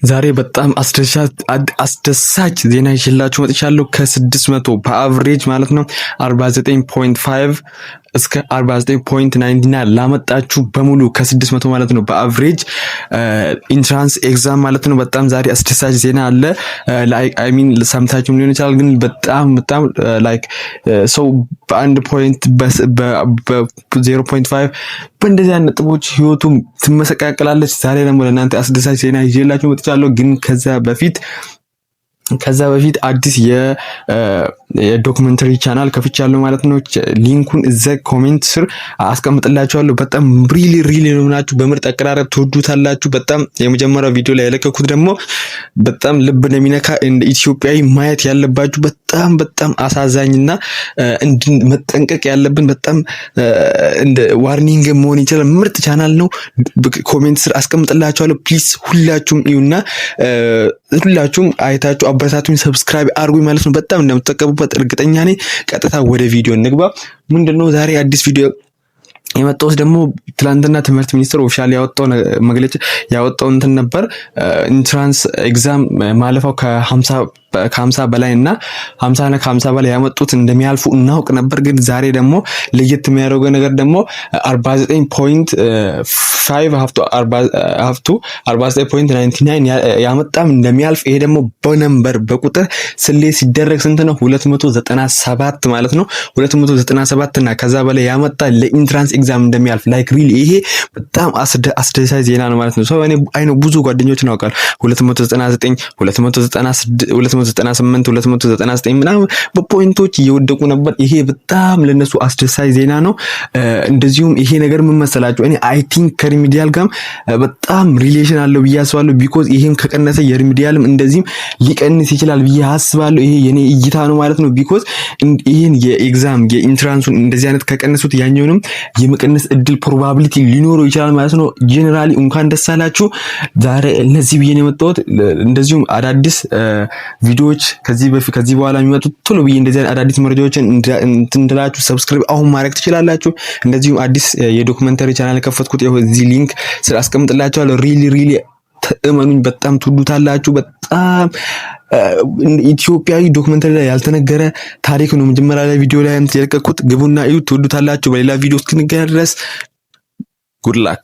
ዛሬ በጣም አስደሳች ዜና ይዤላችሁ መጥቻለሁ። ከ600 በአቨሬጅ ማለት ነው 49.5 እስከ 49.99 ላመጣችሁ በሙሉ ከ600 ማለት ነው በአቨሬጅ ኢንትራንስ ኤግዛም ማለት ነው። በጣም ዛሬ አስደሳች ዜና አለ። ላይክ አይ ሚን ሰምታችሁ ሊሆን ይችላል፣ ግን በጣም ላይክ ሰው በአንድ ፖይንት በ0.5 በእንደዚህ አይነት ነጥቦች ህይወቱ ትመሰቃቀላለች። ዛሬ ደግሞ ለእናንተ አስደሳች ዜና ይዤላችሁ መጥቻለሁ። ግን ከዛ በፊት አዲስ የዶክመንተሪ ቻናል ከፍቻለሁ ማለት ነው። ሊንኩን እዛ ኮሜንት ስር አስቀምጥላችኋለሁ። በጣም ሪሊ ነው ናችሁ። በምርጥ አቀራረብ ትወዱታላችሁ። በጣም የመጀመሪያው ቪዲዮ ላይ ያለቀኩት ደግሞ በጣም ልብ የሚነካ እንደ ኢትዮጵያዊ ማየት ያለባችሁ በጣም አሳዛኝና መጠንቀቅ ያለብን በጣም እንደ ዋርኒንግ መሆን ይችላል ምርጥ ቻናል ነው። ኮሜንት ስር አስቀምጥላችኋለሁ። ፕሊዝ ሁላችሁም ይዩና ሁላችሁም አይታችሁ አበረታቱኝ፣ ሰብስክራይብ አድርጉኝ ማለት ነው። በጣም እንደምትጠቀሙበት እርግጠኛ ነኝ። ቀጥታ ወደ ቪዲዮ እንግባ። ምንድነው ዛሬ አዲስ ቪዲዮ የመጣው ደግሞ ትላንትና ትምህርት ሚኒስቴር ኦፊሻሊ ያወጣው መግለጫ ያወጣው እንትን ነበር። ኢንትራንስ ኤግዛም ማለፋው ከ50 በላይ እና 50 እና ከ50 በላይ ያመጡት እንደሚያልፉ እናውቅ ነበር። ግን ዛሬ ደግሞ ለየት የሚያደርገው ነገር ደግሞ 49.5 ሀፍቱ 49.99 ያመጣም እንደሚያልፍ። ይሄ ደግሞ በነምበር በቁጥር ስሌት ሲደረግ ስንት ነው? 297 ማለት ነው። 297 እና ከዛ በላይ ያመጣ ለኢንትራንስ ኤግዛም እንደሚያልፍ ላይክ ሪሊ ይሄ በጣም አስደሳች ዜና ነው ማለት ነው። ሰው እኔ አይኖ ብዙ ጓደኞችን አውቃለሁ 299 298 299 ምናምን በፖይንቶች እየወደቁ ነበር። ይሄ በጣም ለነሱ አስደሳች ዜና ነው። እንደዚሁም ይሄ ነገር ምን መሰላችሁ? እኔ አይ ቲንክ ከሪሚዲያል ጋር በጣም ሪሌሽን አለው ብዬ አስባለሁ። ቢኮዝ ይሄም ከቀነሰ የሪሚዲያልም እንደዚህም ሊቀንስ ይችላል ብዬ አስባለሁ። ይሄ የኔ እይታ ነው ማለት ነው። ቢኮዝ ይሄን የኤግዛም የኢንትራንሱን እንደዚህ አይነት ከቀነሱት ያኛውንም የመቀነስ እድል ፕሮባቢሊቲ ሊኖረው ይችላል ማለት ነው። ጄኔራሊ እንኳን ደስ አላችሁ። ዛሬ እነዚህ ብዬ ነው የመጣሁት። እንደዚሁም አዳዲስ ቪዲዮዎች ከዚህ በኋላ የሚመጡት ቶሎ ብዬ እንደዚህ አዳዲስ መረጃዎችን እንትላችሁ ሰብስክራይብ አሁን ማድረግ ትችላላችሁ። እንደዚሁም አዲስ የዶክመንተሪ ቻናል ከፈትኩት እዚህ ሊንክ ስለ አስቀምጥላችኋለሁ። ሪሊ ተእመኑኝ በጣም ትወዱታላችሁ። በጣም ኢትዮጵያዊ ዶክመንተሪ ላይ ያልተነገረ ታሪክ ነው። መጀመሪያ ላይ ቪዲዮ ላይ የለቀኩት ግቡና እዩ፣ ትወዱታላችሁ። በሌላ ቪዲዮ እስክንገናኝ ድረስ ጉድ ላክ።